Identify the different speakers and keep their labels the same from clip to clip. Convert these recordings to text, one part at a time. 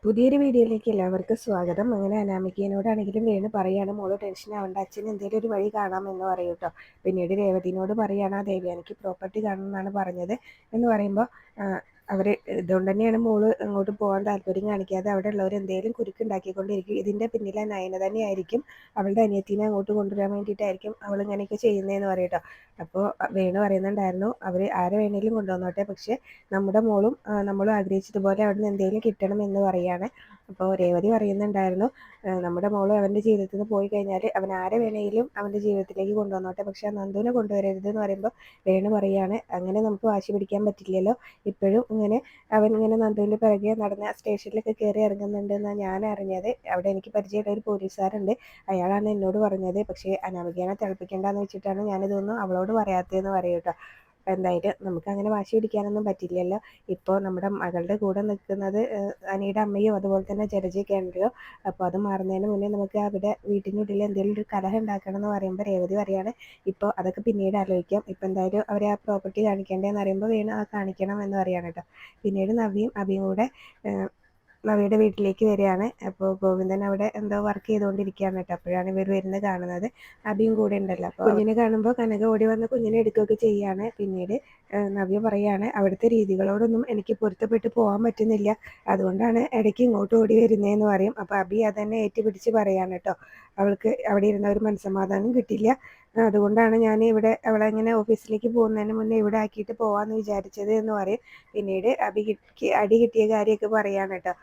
Speaker 1: പുതിയൊരു വീഡിയോയിലേക്ക് എല്ലാവർക്കും സ്വാഗതം. അങ്ങനെ അനാമികയോടാണെങ്കിലും വേണു പറയാണ്, മോള് ടെൻഷൻ ആവണ്ട, അച്ഛൻ എന്തെങ്കിലും ഒരു വഴി കാണാമെന്ന് പറയും കേട്ടോ. പിന്നീട് രേവതിനോട് പറയാണ്, ആ ദേവയാനിക്ക് പ്രോപ്പർട്ടി കാണണമെന്നാണ് പറഞ്ഞത് എന്ന് പറയുമ്പോൾ അവർ ഇതുകൊണ്ട് തന്നെയാണ് മോള് അങ്ങോട്ട് പോകാൻ താല്പര്യം കാണിക്കാതെ അവിടെ ഉള്ളവർ എന്തെങ്കിലും കുരുക്കുണ്ടാക്കിക്കൊണ്ടിരിക്കും. ഇതിൻ്റെ പിന്നിലെ നയന തന്നെയായിരിക്കും, അവളുടെ അനിയത്തിനെ അങ്ങോട്ട് കൊണ്ടുവരാൻ വേണ്ടിയിട്ടായിരിക്കും അവൾ ഇങ്ങനെയൊക്കെ ചെയ്യുന്നതെന്ന് പറയും കേട്ടോ. അപ്പോൾ വേണു പറയുന്നുണ്ടായിരുന്നു, അവർ ആരെ വേണേലും കൊണ്ടുവന്നോട്ടെ, പക്ഷേ നമ്മുടെ മോളും നമ്മളും ആഗ്രഹിച്ചതുപോലെ അവിടെ നിന്ന് എന്തെങ്കിലും കിട്ടണം എന്ന് പറയാണ്. അപ്പോൾ രേവതി പറയുന്നുണ്ടായിരുന്നു, നമ്മുടെ മോള് അവൻ്റെ ജീവിതത്തിൽ നിന്ന് പോയി കഴിഞ്ഞാൽ അവൻ ആരെ വേണമെങ്കിലും അവൻ്റെ ജീവിതത്തിലേക്ക് കൊണ്ടുവന്നോട്ടെ, പക്ഷേ ആ നന്ദുവിനെ കൊണ്ടുവരരുത് എന്ന് പറയുമ്പോൾ വേണു പറയാണ്, അങ്ങനെ നമുക്ക് വാശി പിടിക്കാൻ പറ്റില്ലല്ലോ, ഇപ്പോഴും ഇങ്ങനെ അവൻ ഇങ്ങനെ നന്ദുവിൻ്റെ പിറകെ നടന്ന് സ്റ്റേഷനിലൊക്കെ കയറി ഇറങ്ങുന്നുണ്ട് എന്നാണ് ഞാൻ അറിഞ്ഞത്. അവിടെ എനിക്ക് പരിചയമുള്ള ഒരു പോലീസുകാരുണ്ട്, അയാളാണ് എന്നോട് പറഞ്ഞത്, പക്ഷേ അനാമികേനെ തിളപ്പിക്കേണ്ടെന്ന് വെച്ചിട്ടാണ് ഞാനിതൊന്നും അവളോട് പറയാത്തതെന്ന് പറയും കേട്ടോ. അപ്പോൾ എന്തായാലും നമുക്ക് അങ്ങനെ വാശി പിടിക്കാനൊന്നും പറ്റില്ലല്ലോ. ഇപ്പോൾ നമ്മുടെ മകളുടെ കൂടെ നിൽക്കുന്നത് അനിയുടെ അമ്മയും അതുപോലെ തന്നെ ജലജയൊക്കെയാണല്ലോ. അപ്പോൾ അത് മാറുന്നതിന് മുന്നേ നമുക്ക് അവിടെ വീട്ടിനുള്ളിൽ എന്തെങ്കിലും ഒരു കലഹം ഉണ്ടാക്കണം എന്ന് പറയുമ്പോൾ രേവതി പറയാണ്, ഇപ്പോൾ അതൊക്കെ പിന്നീട് ആലോചിക്കാം, ഇപ്പോൾ എന്തായാലും അവർ ആ പ്രോപ്പർട്ടി കാണിക്കേണ്ടതെന്ന് പറയുമ്പോൾ വീണ് ആ കാണിക്കണം എന്ന് പറയാണ് കേട്ടോ. പിന്നീട് നവിയും അഭിയും കൂടെ നവിയുടെ വീട്ടിലേക്ക് വരികയാണ്. അപ്പോൾ ഗോവിന്ദൻ അവിടെ എന്തോ വർക്ക് ചെയ്തുകൊണ്ടിരിക്കുകയാണ് കേട്ടോ. അപ്പോഴാണ് ഇവർ വരുന്നത് കാണുന്നത്. അഭിയും കൂടെ ഉണ്ടല്ലോ. അപ്പോൾ കുഞ്ഞിനെ കാണുമ്പോൾ കനക ഓടി വന്ന് കുഞ്ഞിനെ എടുക്കുകയൊക്കെ ചെയ്യുകയാണ്. പിന്നീട് നവ്യ പറയാണ്, അവിടുത്തെ രീതികളോടൊന്നും എനിക്ക് പൊരുത്തപ്പെട്ട് പോകാൻ പറ്റുന്നില്ല, അതുകൊണ്ടാണ് ഇടയ്ക്ക് ഇങ്ങോട്ട് ഓടി വരുന്നതെന്ന് പറയും. അപ്പോൾ അഭി അതന്നെ ഏറ്റുപിടിച്ച് പറയാണ് കേട്ടോ, അവൾക്ക് അവിടെ ഇരുന്ന ഒരു മനസ്സമാധാനം കിട്ടില്ല, അതുകൊണ്ടാണ് ഞാൻ ഇവിടെ അവളെ ഇങ്ങനെ ഓഫീസിലേക്ക് പോകുന്നതിന് മുന്നേ ഇവിടെ ആക്കിയിട്ട് പോകാമെന്ന് വിചാരിച്ചത് എന്ന് പറയും. പിന്നീട് അടി കിട്ടിയ കാര്യമൊക്കെ പറയാണ് കേട്ടോ.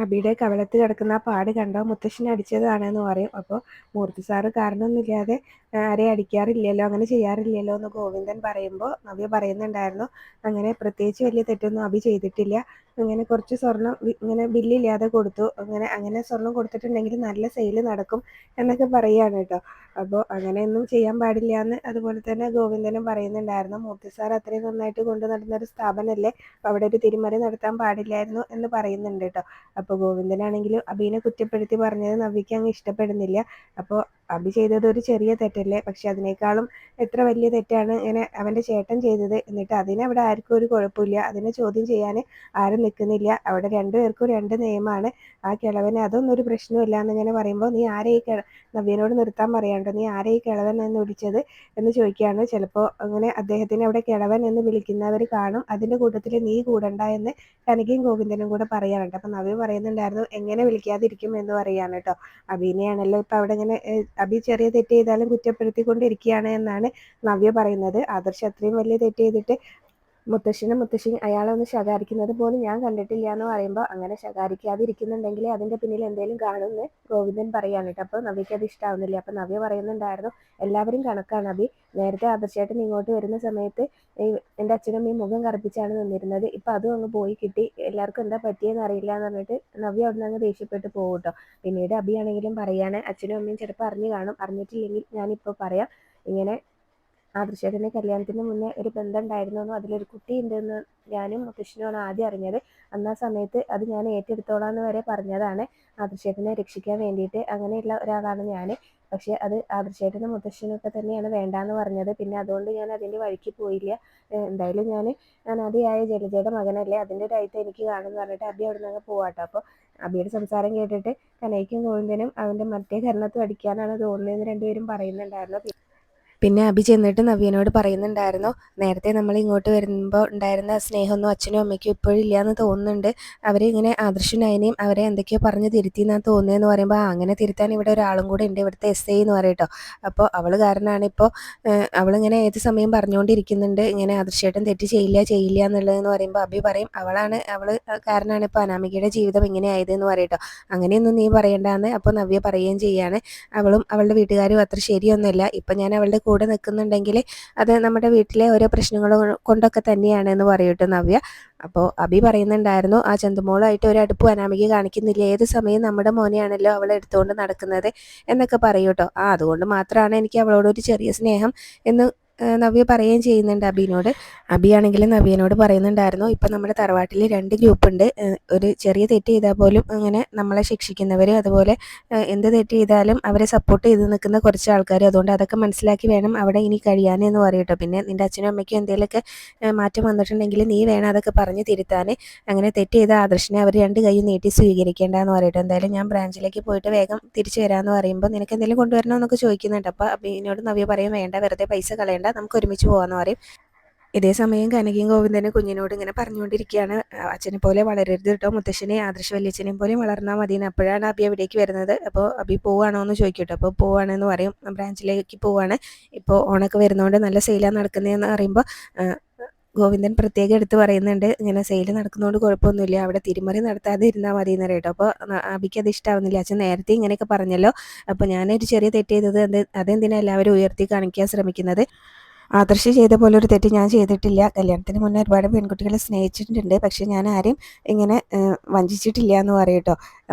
Speaker 1: അബിയുടെ കവളത്ത് കിടക്കുന്ന ആ പാട് കണ്ടോ, മുത്തശ്ശനെ അടിച്ചതാണെന്ന് പറയും. അപ്പോൾ മൂർത്തി സാറ് കാരണമൊന്നുമില്ലാതെ ആരെയും അടിക്കാറില്ലല്ലോ, അങ്ങനെ ചെയ്യാറില്ലല്ലോ എന്ന് ഗോവിന്ദൻ പറയുമ്പോൾ നവ്യ പറയുന്നുണ്ടായിരുന്നു, അങ്ങനെ പ്രത്യേകിച്ച് വലിയ തെറ്റൊന്നും അബി ചെയ്തിട്ടില്ല, അങ്ങനെ കുറച്ച് സ്വർണം ഇങ്ങനെ ബില്ലില്ലാതെ കൊടുത്തു, അങ്ങനെ സ്വർണം കൊടുത്തിട്ടുണ്ടെങ്കിൽ നല്ല സെയിൽ നടക്കും എന്നൊക്കെ പറയുകയാണ് കേട്ടോ. അപ്പോൾ അങ്ങനെയൊന്നും ചെയ്യാൻ പാടില്ല എന്ന് അതുപോലെ തന്നെ ഗോവിന്ദനും പറയുന്നുണ്ടായിരുന്നു. മൂർത്തി സാർ അത്രയും നന്നായിട്ട് കൊണ്ടു നടന്നൊരു സ്ഥാപനമല്ലേ, അപ്പോൾ അവിടെ ഒരു തിരിമറി നടത്താൻ പാടില്ലായിരുന്നു എന്ന് പറയുന്നുണ്ട് കേട്ടോ. അപ്പോൾ ഗോവിന്ദനാണെങ്കിലും അബീനെ കുറ്റപ്പെടുത്തി പറഞ്ഞത് നവ്യയ്ക്ക് അങ്ങ് ഇഷ്ടപ്പെടുന്നില്ല. അപ്പോൾ അബി ചെയ്തത് ഒരു ചെറിയ തെറ്റല്ലേ, പക്ഷെ അതിനേക്കാളും എത്ര വലിയ തെറ്റാണ് ഇങ്ങനെ അവൻ്റെ ചേട്ടൻ ചെയ്തത്, എന്നിട്ട് അതിനവിടെ ആർക്കും ഒരു കുഴപ്പമില്ല, അതിനെ ചോദ്യം ചെയ്യാൻ ആരും നിൽക്കുന്നില്ല, അവിടെ രണ്ടുപേർക്കും രണ്ട് നിയമമാണ്, ആ കിളവന് അതൊന്നും ഒരു പ്രശ്നമില്ല എന്നിങ്ങനെ പറയുമ്പോൾ, നീ ആരെ ഈ നവ്യനോട് നിർത്താൻ പറയാണ്ടോ, നീ ആരെ ഈ കിളവൻ എന്ന് വിളിച്ചത് എന്ന് ചോദിക്കുകയാണ്. ചിലപ്പോൾ അങ്ങനെ അദ്ദേഹത്തിനെ അവിടെ കിളവൻ എന്ന് വിളിക്കുന്നവർ കാണും, അതിൻ്റെ കൂട്ടത്തിൽ നീ കൂടണ്ട എന്ന് കനകയും ഗോവിന്ദനും കൂടെ പറയാനുണ്ട്. അപ്പം നവ്യ പറയുന്നുണ്ടായിരുന്നു, എങ്ങനെ വിളിക്കാതിരിക്കും എന്ന് പറയാണ് കേട്ടോ. അഭിനെയാണല്ലോ ഇപ്പം അവിടെ ഇങ്ങനെ അഭി ചെറിയ തെറ്റ് ചെയ്താലും കുറ്റപ്പെടുത്തിക്കൊണ്ടിരിക്കുകയാണ് എന്നാണ് നവ്യ പറയുന്നത്. ആദർശ് അത്രയും വലിയ തെറ്റ് ചെയ്തിട്ട് മുത്തശ്ശി അയാളെ ഒന്ന് ശകാരിക്കുന്നത് പോലും ഞാൻ കണ്ടിട്ടില്ല എന്ന് പറയുമ്പോൾ, അങ്ങനെ ശകാരിക്കാതിരിക്കുന്നുണ്ടെങ്കിൽ അതിൻ്റെ പിന്നിൽ എന്തെങ്കിലും കാണുമെന്ന് ഗോവിന്ദൻ പറയാണ് കേട്ടോ. അപ്പോൾ നവ്യയ്ക്ക് അത് ഇഷ്ടമാവുന്നില്ല. അപ്പോൾ നവ്യ പറയുന്നുണ്ടായിരുന്നു, എല്ലാവരും കണക്കാണ് അഭി, നേരത്തെ ആദർശേട്ടൻ ഇങ്ങോട്ട് വരുന്ന സമയത്ത് എൻ്റെ അച്ഛനും അമ്മയും മുഖം കറുപ്പിച്ചാണ് നിന്നിരുന്നത്, ഇപ്പം അതും അങ്ങ് പോയി കിട്ടി, എല്ലാവർക്കും എന്താ പറ്റിയെന്ന് അറിയില്ല എന്ന് പറഞ്ഞിട്ട് നവ്യ അവിടെ നിന്ന് അങ്ങ് ദേഷ്യപ്പെട്ട് പോകും കേട്ടോ. പിന്നീട് അഭിയാണെങ്കിലും പറയാണ്, അച്ഛനും അമ്മയും ചിലപ്പോൾ അറിഞ്ഞു കാണും, അറിഞ്ഞിട്ടില്ലെങ്കിൽ ഞാനിപ്പോൾ പറയാം, ഇങ്ങനെ ആദർശേട്ടൻ്റെ കല്യാണത്തിന് മുന്നേ ഒരു ബന്ധം ഉണ്ടായിരുന്നെന്നും അതിലൊരു കുട്ടി ഉണ്ടെന്ന് ഞാനും മുത്തശ്ശനുമാണ് ആദ്യം അറിഞ്ഞത്, അന്ന് ആ സമയത്ത് അത് ഞാൻ ഏറ്റെടുത്തോളാന്ന് വരെ പറഞ്ഞതാണ് ആദർശേട്ടനെ രക്ഷിക്കാൻ വേണ്ടിയിട്ട്, അങ്ങനെയുള്ള ഒരാളാണ് ഞാൻ, പക്ഷേ അത് ആദർശേട്ടനും മുത്തശ്ശനൊക്കെ തന്നെയാണ് വേണ്ടാന്ന് പറഞ്ഞത്, പിന്നെ അതുകൊണ്ട് ഞാൻ അതിൻ്റെ വഴിക്ക് പോയില്ല, എന്തായാലും ഞാൻ അനാദിയായ ജലജയുടെ മകനല്ലേ, അതിൻ്റെ ഒരു ആയിട്ട് എനിക്ക് കാണുമെന്ന് പറഞ്ഞിട്ട് അബി അവിടെ നിന്ന് പോവാട്ടോ. അപ്പോൾ അബിയുടെ സംസാരം കേട്ടിട്ട് കനയ്ക്കും ഗോവിന്ദനും അവൻ്റെ മറ്റേ കരണത്തും അടിക്കാനാണ് തോന്നുന്നതെന്ന് രണ്ടുപേരും പറയുന്നുണ്ടായിരുന്നു. പിന്നെ അഭി ചെന്നിട്ട് നവ്യനോട് പറയുന്നുണ്ടായിരുന്നു, നേരത്തെ നമ്മൾ ഇങ്ങോട്ട് വരുമ്പോൾ ഉണ്ടായിരുന്ന സ്നേഹമൊന്നും അച്ഛനും അമ്മയ്ക്കും ഇപ്പോഴും ഇല്ലയെന്ന് തോന്നുന്നുണ്ട്, അവരിങ്ങനെ ആദർശനായനെയും അവരെ എന്തൊക്കെയോ പറഞ്ഞ് തിരുത്തിയെന്നാണ് തോന്നുന്നതെന്ന് പറയുമ്പോൾ, അങ്ങനെ തിരുത്താൻ ഇവിടെ ഒരാളും കൂടെ ഉണ്ട്, ഇവിടുത്തെ SI എന്ന് പറയട്ടോ. അപ്പോൾ അവൾ കാരണമാണ് ഇപ്പോൾ അവളിങ്ങനെ ഏത് സമയം പറഞ്ഞുകൊണ്ടിരിക്കുന്നുണ്ട് ഇങ്ങനെ ആദർശേട്ടൻ തെറ്റ് ചെയ്യില്ല എന്നുള്ളതെന്ന് പറയുമ്പോൾ അഭി പറയും, അവൾ കാരണമാണ് ഇപ്പോൾ അനാമികയുടെ ജീവിതം ഇങ്ങനെ ആയതെന്ന് പറയട്ടോ. അങ്ങനെയൊന്നും നീ പറയണ്ടെന്ന് അപ്പോൾ നവ്യ പറയുകയും ചെയ്യാണ്, അവളും അവളുടെ വീട്ടുകാരും അത്ര ശരിയൊന്നുമല്ല, ഇപ്പം ഞാൻ അവളുടെ കൂടെ നിൽക്കുന്നുണ്ടെങ്കിൽ അത് നമ്മുടെ വീട്ടിലെ ഓരോ പ്രശ്നങ്ങൾ കൊണ്ടൊക്കെ തന്നെയാണ് എന്ന് പറയട്ടെ നവ്യ. അപ്പോൾ അഭി പറയുന്നുണ്ടായിരുന്നു, ആ ചന്തുമോളായിട്ട് ഒരു അടുപ്പ് അനാമിക കാണിക്കുന്നില്ല, ഏത് സമയം നമ്മുടെ മോനെയാണല്ലോ അവൾ എടുത്തുകൊണ്ട് നടക്കുന്നത് എന്നൊക്കെ പറയൂട്ടോ. അതുകൊണ്ട് മാത്രമാണ് എനിക്ക് അവളോടൊരു ചെറിയ സ്നേഹം എന്ന് നവ്യ പറയുകയും ചെയ്യുന്നുണ്ട് അബിനോട്. അബിയാണെങ്കിലും നവ്യനോട് പറയുന്നുണ്ടായിരുന്നു, ഇപ്പം നമ്മുടെ തറവാട്ടിൽ 2 ഗ്രൂപ്പുണ്ട്. ഒരു ചെറിയ തെറ്റ് ചെയ്താൽ പോലും അങ്ങനെ നമ്മളെ ശിക്ഷിക്കുന്നവർ, അതുപോലെ എന്ത് തെറ്റ് ചെയ്താലും അവരെ സപ്പോർട്ട് ചെയ്ത് നിൽക്കുന്ന കുറച്ച് ആൾക്കാർ. അതുകൊണ്ട് അതൊക്കെ മനസ്സിലാക്കി വേണം അവിടെ ഇനി കഴിയാനെന്ന് പറയട്ടോ. പിന്നെ നിൻ്റെ അച്ഛനും അമ്മയ്ക്കും എന്തെങ്കിലുമൊക്കെ മാറ്റം വന്നിട്ടുണ്ടെങ്കിൽ നീ വേണം അതൊക്കെ പറഞ്ഞ് തിരുത്താൻ. അങ്ങനെ തെറ്റ് ചെയ്ത ആദർശിനെ അവർ 2 കൈയും നീട്ടി സ്വീകരിക്കേണ്ടെന്ന് പറയട്ടോ. എന്തായാലും ഞാൻ ബ്രാഞ്ചിലേക്ക് പോയിട്ട് വേഗം തിരിച്ചു വരാമെന്ന് പറയുമ്പോൾ നിനക്ക് എന്തെങ്കിലും കൊണ്ടുവരണമെന്നൊക്കെ ചോദിക്കുന്നുണ്ട്. അപ്പോൾ അബിനോട് നവ്യ പറയും, വേണ്ട, വെറുതെ പൈസ കളയണ്ട, നമുക്ക് ഒരുമിച്ച് പോകാമെന്ന് പറയും. ഇതേ സമയം കനകയും ഗോവിന്ദനും കുഞ്ഞിനോട് ഇങ്ങനെ പറഞ്ഞുകൊണ്ടിരിക്കുകയാണ്, അച്ഛനെ പോലെ വളരരുത് കേട്ടോ, മുത്തശ്ശനെ ആദർശ വല്യച്ഛനെയും പോലെ വളർന്നാൽ മതിയെന്ന്. അപ്പോഴാണ് അബി അവിടേക്ക് വരുന്നത്. അപ്പോൾ അബി പോവാണോ എന്ന് ചോദിക്കട്ടോ. അപ്പോൾ പോവാണെന്ന് പറയും, ബ്രാഞ്ചിലേക്ക് പോവാണ്. ഇപ്പോൾ ഓണൊക്കെ വരുന്നതുകൊണ്ട് നല്ല സെയിലാണ് നടക്കുന്നതെന്ന് പറയുമ്പോൾ ഗോവിന്ദൻ പ്രത്യേകം എടുത്ത് പറയുന്നുണ്ട്, ഇങ്ങനെ സെയിൽ നടക്കുന്നതുകൊണ്ട് കുഴപ്പമൊന്നുമില്ല, അവിടെ തിരിമറി നടത്താതെ ഇരുന്നാൽ മതി എന്ന് കേട്ടോ. അപ്പോൾ അബിക്ക് അത് ഇഷ്ടമാവുന്നില്ല. അച്ഛൻ നേരത്തെ ഇങ്ങനെയൊക്കെ പറഞ്ഞല്ലോ, അപ്പോൾ ഞാനൊരു ചെറിയ തെറ്റ് ചെയ്തത് അതെന്തിനാണ് എല്ലാവരും ഉയർത്തി കാണിക്കാൻ ശ്രമിക്കുന്നത്? ആദർശ് ചെയ്ത പോലെ ഒരു തെറ്റ് ഞാൻ ചെയ്തിട്ടില്ല. കല്യാണത്തിന് മുന്നേ ഒരുപാട് പെൺകുട്ടികളെ സ്നേഹിച്ചിട്ടുണ്ട്, പക്ഷെ ഞാൻ ആരെയും ഇങ്ങനെ വഞ്ചിച്ചിട്ടില്ല എന്ന് പറയട്ടോ.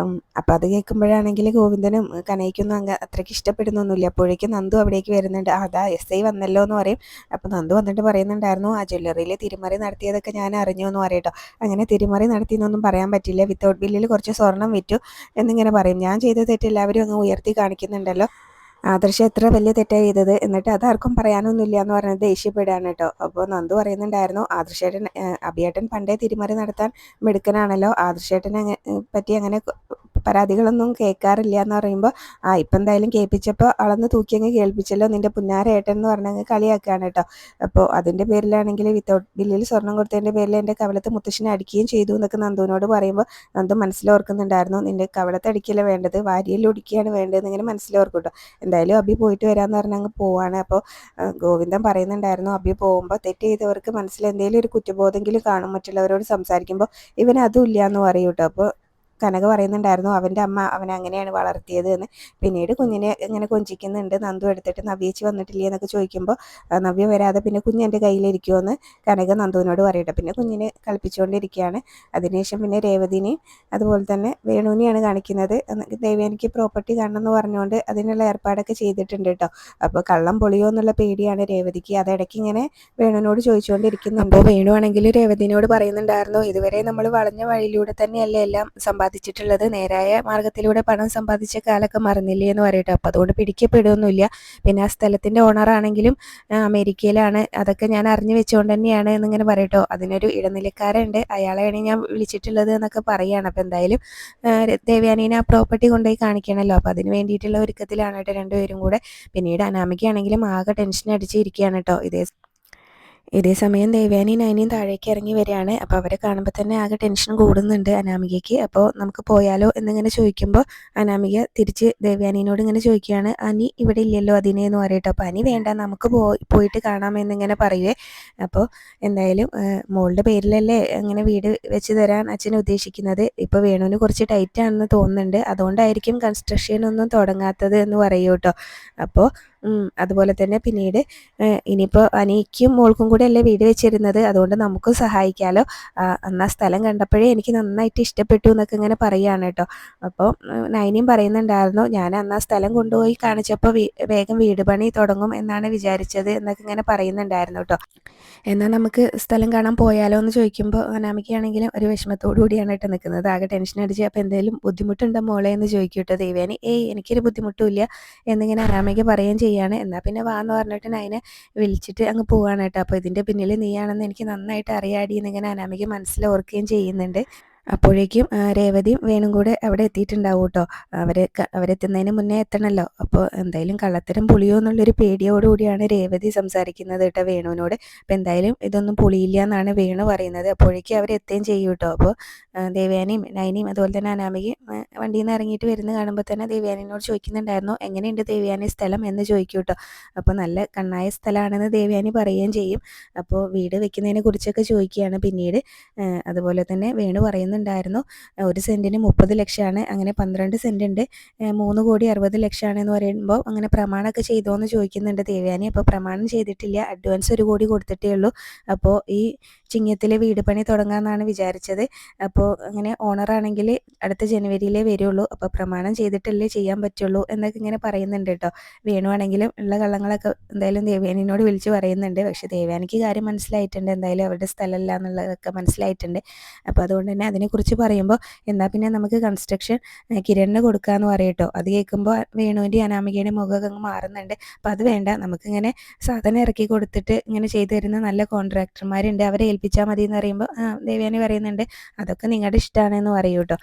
Speaker 1: അപ്പോൾ അത് കേൾക്കുമ്പോഴാണെങ്കിൽ ഗോവിന്ദനും കനയ്ക്കൊന്നും അത്രയ്ക്ക് ഇഷ്ടപ്പെടുന്നൊന്നുമില്ല. അപ്പോഴേക്കും നന്ദു അവിടേക്ക് വരുന്നുണ്ട്. അതാ SI വന്നല്ലോ എന്ന് പറയും. അപ്പോൾ നന്ദു വന്നിട്ട് പറയുന്നുണ്ടായിരുന്നു, ആ ജ്വല്ലറിയിൽ തിരിമറി നടത്തിയതൊക്കെ ഞാൻ അറിഞ്ഞു എന്ന് പറയട്ടോ. അങ്ങനെ തിരിമറി നടത്തിയെന്നൊന്നും പറയാൻ പറ്റില്ല, വിത്തൗട്ട് ബില്ലിൽ കുറച്ച് സ്വർണം വിറ്റു എന്നിങ്ങനെ പറയും. ഞാൻ ചെയ്ത തെറ്റ് എല്ലാവരും അങ്ങ് ഉയർത്തി കാണിക്കുന്നുണ്ടല്ലോ, ആദർശം എത്ര വലിയ തെറ്റാണ് ചെയ്തത്, എന്നിട്ട് അതാർക്കും പറയാനൊന്നുമില്ല എന്ന് പറഞ്ഞത് ദേഷ്യപ്പെടുകയാണ് കേട്ടോ. അപ്പോൾ നന്ദു പറയുന്നുണ്ടായിരുന്നു, ആദർശേട്ടൻ അഭിയേട്ടൻ പണ്ടേ തിരിമറി നടത്താൻ മിടുക്കനാണല്ലോ, ആദർശേട്ടനെ പറ്റി അങ്ങനെ പരാതികളൊന്നും കേൾക്കാറില്ല എന്ന് പറയുമ്പോൾ, ഇപ്പം എന്തായാലും കേൾപ്പിച്ചപ്പോൾ അളന്ന് തൂക്കിയങ്ങ് കേൾപ്പിച്ചല്ലോ നിൻ്റെ പുന്നാരേട്ടൻ എന്ന് പറഞ്ഞങ്ങ് കളിയാക്കുകയാണ് കേട്ടോ. അപ്പോൾ അതിൻ്റെ പേരിലാണെങ്കിൽ വിത്തൗട്ട് ബില്ലിൽ സ്വർണം കൊടുത്തതിൻ്റെ പേരിൽ എൻ്റെ കവളത്ത് മുത്തശ്ശിനെ അടിക്കുകയും ചെയ്തു എന്നൊക്കെ നന്ദുവിനോട് പറയുമ്പോൾ നന്ദു മനസ്സിലോർക്കുന്നുണ്ടായിരുന്നു, നിൻ്റെ കവളത്ത് അടിക്കല വേണ്ടത്, വാരിയിൽ ഒടിക്കുകയാണ് വേണ്ടതെന്ന് ഇങ്ങനെ മനസ്സിലോർക്കും കേട്ടോ. എന്തായാലും അബി പോയിട്ട് വരാമെന്ന് പറഞ്ഞ് അങ്ങ് പോവാണ്. അപ്പോൾ ഗോവിന്ദൻ പറയുന്നുണ്ടായിരുന്നു, അബി പോകുമ്പോൾ തെറ്റ് ചെയ്തവർക്ക് മനസ്സിൽ എന്തെങ്കിലും ഒരു കുറ്റബോധമെങ്കിലും കാണും, മറ്റുള്ളവരോട് സംസാരിക്കുമ്പോൾ ഇവൻ അതും ഇല്ല എന്ന് പറയും കേട്ടോ. അപ്പോൾ കനക പറയുന്നുണ്ടായിരുന്നു, അവൻ്റെ അമ്മ അവനെ അങ്ങനെയാണ് വളർത്തിയത് എന്ന്. പിന്നീട് കുഞ്ഞിനെ ഇങ്ങനെ കൊഞ്ചിക്കുന്നുണ്ട്. നന്ദു എടുത്തിട്ട് നവ്യേച്ചി വന്നിട്ടില്ലേ എന്നൊക്കെ ചോദിക്കുമ്പോൾ നവ്യ വരാതെ പിന്നെ കുഞ്ഞ് എൻ്റെ കയ്യിലിരിക്കുമോ എന്ന് കനക നന്ദുവിനോട് പറയട്ടെ. പിന്നെ കുഞ്ഞിനെ കളിപ്പിച്ചുകൊണ്ടിരിക്കുകയാണ്. അതിനുശേഷം പിന്നെ രേവതിനെയും അതുപോലെ തന്നെ വേണുവിനെയാണ് കാണിക്കുന്നത്. ദേവയാനിക്ക് പ്രോപ്പർട്ടി കാണണം എന്ന് പറഞ്ഞുകൊണ്ട് അതിനുള്ള ഏർപ്പാടൊക്കെ ചെയ്തിട്ടുണ്ട് കേട്ടോ. അപ്പോൾ കള്ളം പൊളിയോ എന്നുള്ള പേടിയാണ് രേവതിക്ക്. അതിടയ്ക്ക് ഇങ്ങനെ വേണുവിനോട് ചോദിച്ചുകൊണ്ടിരിക്കുന്നുണ്ട്. അപ്പോൾ വേണുവാണെങ്കിൽ രേവതിനോട് പറയുന്നുണ്ടായിരുന്നു, ഇതുവരെ നമ്മൾ വളഞ്ഞ വഴിയിലൂടെ തന്നെയല്ലേ എല്ലാം സമ്പാദിച്ചിട്ടുള്ളത്, നേരായ മാർഗത്തിലൂടെ പണം സമ്പാദിച്ച കാലൊക്കെ മറന്നില്ലേ എന്ന് പറയട്ടെ. അപ്പോൾ അതുകൊണ്ട് പിടിക്കപ്പെടുകയൊന്നുമില്ല. പിന്നെ ആ സ്ഥലത്തിൻ്റെ ഓണറാണെങ്കിലും അമേരിക്കയിലാണ്, അതൊക്കെ ഞാൻ അറിഞ്ഞു വെച്ചുകൊണ്ട് തന്നെയാണ് എന്നിങ്ങനെ പറയട്ടോ. അതിനൊരു ഇടനിലക്കാരുണ്ട്, അയാളെയാണ് ഞാൻ വിളിച്ചിട്ടുള്ളത് എന്നൊക്കെ പറയുകയാണ്. അപ്പോൾ എന്തായാലും ദേവയാനീനെ ആ പ്രോപ്പർട്ടി കൊണ്ടുപോയി കാണിക്കണമല്ലോ, അപ്പോൾ അതിന് വേണ്ടിയിട്ടുള്ള ഒരുക്കത്തിലാണ് കേട്ടോ രണ്ടുപേരും കൂടെ. പിന്നീട് അനാമികയാണെങ്കിലും ആകെ ടെൻഷൻ അടിച്ചിരിക്കുകയാണ് കേട്ടോ. ഇതേ സമയം ദേവയാനിയും നയനിയും താഴേക്ക് ഇറങ്ങി വരികയാണ്. അപ്പോൾ അവരെ കാണുമ്പോൾ തന്നെ ആകെ ടെൻഷൻ കൂടുന്നുണ്ട് അനാമികയ്ക്ക്. അപ്പോൾ നമുക്ക് പോയാലോ എന്നിങ്ങനെ ചോദിക്കുമ്പോൾ അനാമിക തിരിച്ച് ദേവയാനിയോട് ഇങ്ങനെ ചോദിക്കുകയാണ്, അനി ഇവിടെ ഇല്ലല്ലോ അതിനെ എന്ന് പറയട്ടോ. അപ്പോൾ അനി വേണ്ട, നമുക്ക് പോയിട്ട് കാണാമെന്നിങ്ങനെ പറയുവേ. അപ്പോൾ എന്തായാലും മോളുടെ പേരിലല്ലേ അങ്ങനെ വീട് വെച്ച് തരാൻ അച്ഛൻ ഉദ്ദേശിക്കുന്നത്. ഇപ്പോൾ വേണുവിന് കുറച്ച് ടൈറ്റാണെന്ന് തോന്നുന്നുണ്ട്, അതുകൊണ്ടായിരിക്കും കൺസ്ട്രക്ഷൻ ഒന്നും തുടങ്ങാത്തത് എന്ന് പറയൂ കേട്ടോ. അപ്പോൾ അതുപോലെ തന്നെ പിന്നീട് ഇനിയിപ്പോൾ അനിക്കും മോൾക്കും കൂടെ അല്ലേ വീട് വെച്ചിരുന്നത്, അതുകൊണ്ട് നമുക്കും സഹായിക്കാമല്ലോ. അന്ന് ആ സ്ഥലം കണ്ടപ്പോഴേ എനിക്ക് നന്നായിട്ട് ഇഷ്ടപ്പെട്ടു എന്നൊക്കെ ഇങ്ങനെ പറയുകയാണ് കേട്ടോ. അപ്പോൾ നൈനിയും പറയുന്നുണ്ടായിരുന്നു, ഞാൻ അന്ന് ആ സ്ഥലം കൊണ്ടുപോയി കാണിച്ചപ്പോൾ വേഗം വീട് പണി തുടങ്ങും എന്നാണ് വിചാരിച്ചത് എന്നൊക്കെ ഇങ്ങനെ പറയുന്നുണ്ടായിരുന്നു കേട്ടോ. എന്നാൽ നമുക്ക് സ്ഥലം കാണാൻ പോയാലോ എന്ന് ചോദിക്കുമ്പോൾ അനാമികയാണെങ്കിലും ഒരു വിഷമത്തോടു കൂടിയാണ് കേട്ടോ നിൽക്കുന്നത്, ആകെ ടെൻഷൻ അടിച്ച്. അപ്പോൾ എന്തെങ്കിലും ബുദ്ധിമുട്ടുണ്ടോ മോളെ എന്ന് ചോദിക്കും കേട്ടോ ദേവയാനി. എനിക്കൊരു ബുദ്ധിമുട്ടുമില്ല എന്നിങ്ങനെ അനാമിക പറയുകയും ചെയ്യാണ്. എന്നാൽ പിന്നെ വാ എന്ന് പറഞ്ഞിട്ട് നൈനെ വിളിച്ചിട്ട് അങ്ങ് പോവാണ് കേട്ടോ. അപ്പോൾ ഇതിൻ്റെ പിന്നിൽ നീയാണെന്ന് എനിക്ക് നന്നായിട്ട് അറിയാടി എന്നിങ്ങനെ അനാമിക മനസ്സിലോർക്കുകയും ചെയ്യുന്നുണ്ട്. അപ്പോഴേക്കും രേവതിയും വേണും കൂടെ അവിടെ എത്തിയിട്ടുണ്ടാവും കേട്ടോ. അവരെത്തുന്നതിന് മുന്നേ എത്തണമല്ലോ. അപ്പോൾ എന്തായാലും കള്ളത്തരം പൊളിയോ എന്നുള്ളൊരു പേടിയോടുകൂടിയാണ് രേവതി സംസാരിക്കുന്നത് കേട്ടോ വേണുവിനോട്. അപ്പോൾ എന്തായാലും ഇതൊന്നും പൊളിയില്ല എന്നാണ് വേണു പറയുന്നത്. അപ്പോഴേക്കും അവരെത്തുകയും ചെയ്യും കേട്ടോ. അപ്പോൾ ദേവയാനിയും നൈനിയും അതുപോലെ തന്നെ അനാമികയും വണ്ടിയിൽ നിന്ന് ഇറങ്ങിയിട്ട് വരുന്ന കാണുമ്പോൾ തന്നെ ദേവയാനിയോട് ചോദിക്കുന്നുണ്ടായിരുന്നു, എങ്ങനെയുണ്ട് ദേവയാനി സ്ഥലം എന്ന് ചോദിക്കും കേട്ടോ. അപ്പോൾ നല്ല കണ്ണായ സ്ഥലമാണെന്ന് ദേവയാനി പറയുകയും ചെയ്യും. അപ്പോൾ വീട് വെക്കുന്നതിനെ കുറിച്ചൊക്കെ ചോദിക്കുകയാണ് പിന്നീട്. അതുപോലെ തന്നെ വേണു പറയുന്നുണ്ടായിരുന്നു, 1 സെൻറ്റിന് 30 ലക്ഷമാണ്, അങ്ങനെ 12 സെൻറ്റ് ഉണ്ട്, 3,60,00,000 എന്ന് പറയുമ്പോൾ അങ്ങനെ പ്രമാണമൊക്കെ ചെയ്തോ എന്ന് ചോദിക്കുന്നുണ്ട് ദേവയാനി. അപ്പോൾ പ്രമാണം ചെയ്തിട്ടില്ല, അഡ്വാൻസ് 1 കോടി കൊടുത്തിട്ടേ ഉള്ളൂ. അപ്പോൾ ഈ ചിങ്ങത്തിലെ വീട് പണി തുടങ്ങാമെന്നാണ് വിചാരിച്ചത്. അപ്പോൾ അങ്ങനെ ഓണറാണെങ്കിൽ അടുത്ത ജനുവരിയിലേ വരുള്ളൂ, അപ്പോൾ പ്രമാണം ചെയ്തിട്ടല്ലേ ചെയ്യാൻ പറ്റുള്ളൂ എന്നൊക്കെ ഇങ്ങനെ പറയുന്നുണ്ട് കേട്ടോ. വേണുവാണെങ്കിലും ഉള്ള കള്ളങ്ങളൊക്കെ എന്തായാലും ദേവയാനിയോട് വിളിച്ച് പറയുന്നുണ്ട്. പക്ഷേ ദേവയാനിക്ക് കാര്യം മനസ്സിലായിട്ടുണ്ട്, എന്തായാലും അവരുടെ സ്ഥലമല്ല എന്നുള്ളതൊക്കെ മനസ്സിലായിട്ടുണ്ട്. അപ്പോൾ അതുകൊണ്ട് തന്നെ അതിനെക്കുറിച്ച് പറയുമ്പോൾ എന്നാൽ പിന്നെ നമുക്ക് കൺസ്ട്രക്ഷൻ കിരണിന് കൊടുക്കാമെന്ന് പറയും കേട്ടോ. അത് കേൾക്കുമ്പോൾ വേണുവിൻ്റെയും അനാമികയുടെയും മുഖമൊക്കെ അങ്ങ് മാറുന്നുണ്ട്. അപ്പോൾ അത് വേണ്ട, നമുക്കിങ്ങനെ സാധനം ഇറക്കി കൊടുത്തിട്ട് ഇങ്ങനെ ചെയ്തു തരുന്ന നല്ല കോൺട്രാക്ടർമാരുണ്ട്, അവരെ ഏൽപ്പിച്ചാൽ മതി എന്ന് പറയുമ്പോൾ ദേവയാനി പറയുന്നുണ്ട് അതൊക്കെ നിങ്ങളുടെ ഇഷ്ടമാണെന്ന് പറയൂ കേട്ടോ.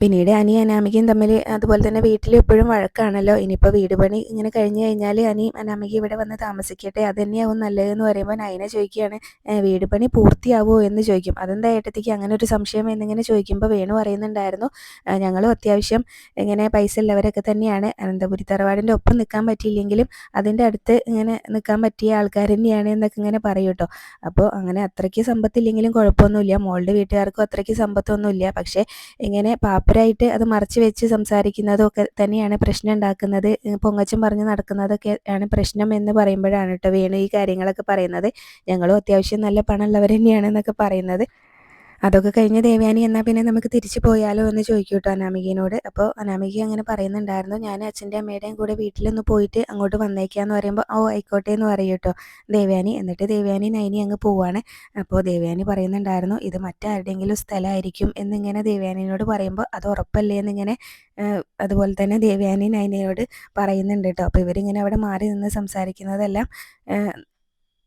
Speaker 1: പിന്നീട് അനി അനാമികയും തമ്മിൽ അതുപോലെ തന്നെ വീട്ടിൽ എപ്പോഴും വഴക്കാണല്ലോ. ഇനിയിപ്പോൾ വീട് പണി ഇങ്ങനെ കഴിഞ്ഞ് കഴിഞ്ഞാൽ അനി അനാമിക ഇവിടെ വന്ന് താമസിക്കട്ടെ, അത് തന്നെയാവും നല്ലതെന്ന് പറയുമ്പോൾ നയന ചോദിക്കുകയാണ് വീട് പണി പൂർത്തിയാവുമോ എന്ന് ചോദിക്കും. അതെന്താ ഏട്ടത്തിക്ക് അങ്ങനെ ഒരു സംശയം എന്നിങ്ങനെ ചോദിക്കുമ്പോൾ വേണു പറയുന്നുണ്ടായിരുന്നു ഞങ്ങളും അത്യാവശ്യം ഇങ്ങനെ പൈസ ഉള്ളവരൊക്കെ തന്നെയാണ്, അനന്തപുരി തറവാടിൻ്റെ ഒപ്പം നിൽക്കാൻ പറ്റിയില്ലെങ്കിലും അതിൻ്റെ അടുത്ത് ഇങ്ങനെ നിൽക്കാൻ പറ്റിയ ആൾക്കാർ തന്നെയാണ് എന്നൊക്കെ ഇങ്ങനെ പറയും കേട്ടോ. അപ്പോൾ അങ്ങനെ അത്രയ്ക്ക് സമ്പത്തില്ലെങ്കിലും കുഴപ്പമൊന്നുമില്ല, മോളുടെ വീട്ടുകാർക്കും അത്രയ്ക്ക് സമ്പത്തൊന്നുമില്ല, പക്ഷേ ഇങ്ങനെ പാപ്പരായിട്ട് അത് മറച്ചു വെച്ച് സംസാരിക്കുന്നതും ഒക്കെ തന്നെയാണ് പ്രശ്നം ഉണ്ടാക്കുന്നത്, പൊങ്ങച്ചം പറഞ്ഞ് നടക്കുന്നതൊക്കെ ആണ് പ്രശ്നം എന്ന് പറയുമ്പോഴാണ് കേട്ടോ വേണു ഈ കാര്യങ്ങളൊക്കെ പറയുന്നത്. ഞങ്ങളും അത്യാവശ്യം നല്ല പണമുള്ളവർ തന്നെയാണെന്നൊക്കെ പറയുന്നത്. അതൊക്കെ കഴിഞ്ഞ് ദേവയാനി എന്നാൽ പിന്നെ നമുക്ക് തിരിച്ചു പോയാലോ എന്ന് ചോദിക്കും കേട്ടോ അനാമികയോട്. അപ്പോൾ അനാമിക അങ്ങനെ പറയുന്നുണ്ടായിരുന്നു ഞാൻ അച്ഛൻ്റെ അമ്മയുടെയും കൂടെ വീട്ടിലൊന്ന് പോയിട്ട് അങ്ങോട്ട് വന്നേക്കാന്ന് പറയുമ്പോൾ ഓ ആയിക്കോട്ടെ എന്ന് പറയും കേട്ടോ ദേവയാനി. എന്നിട്ട് ദേവയാനി നൈനി അങ്ങ് പോവാണ്. അപ്പോൾ ദേവയാനി പറയുന്നുണ്ടായിരുന്നു ഇത് മറ്റാരുടെയെങ്കിലും സ്ഥലമായിരിക്കും എന്നിങ്ങനെ ദേവയാനിയോട് പറയുമ്പോൾ അത് ഉറപ്പല്ലേ എന്നിങ്ങനെ അതുപോലെ തന്നെ ദേവയാനി നൈനയോട് പറയുന്നുണ്ട് കേട്ടോ. അപ്പോൾ ഇവരിങ്ങനെ അവിടെ മാറി നിന്ന് സംസാരിക്കുന്നതെല്ലാം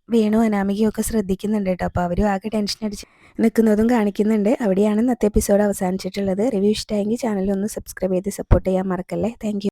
Speaker 1: വേണു അനാമികയും ഒക്കെ ശ്രദ്ധിക്കുന്നുണ്ട് കേട്ടോ. അപ്പോൾ അവരും ആകെ ടെൻഷൻ അടിച്ച് നിൽക്കുന്നതും കാണിക്കുന്നുണ്ട്. അവിടെയാണ് ഇന്നത്തെ എപ്പിസോഡ് അവസാനിച്ചിട്ടുള്ളത്. റിവ്യൂ ഇഷ്ടമായെങ്കിൽ ചാനൽ ഒന്ന് സബ്സ്ക്രൈബ് ചെയ്ത് സപ്പോർട്ട് ചെയ്യാൻ മറക്കല്ലേ. താങ്ക്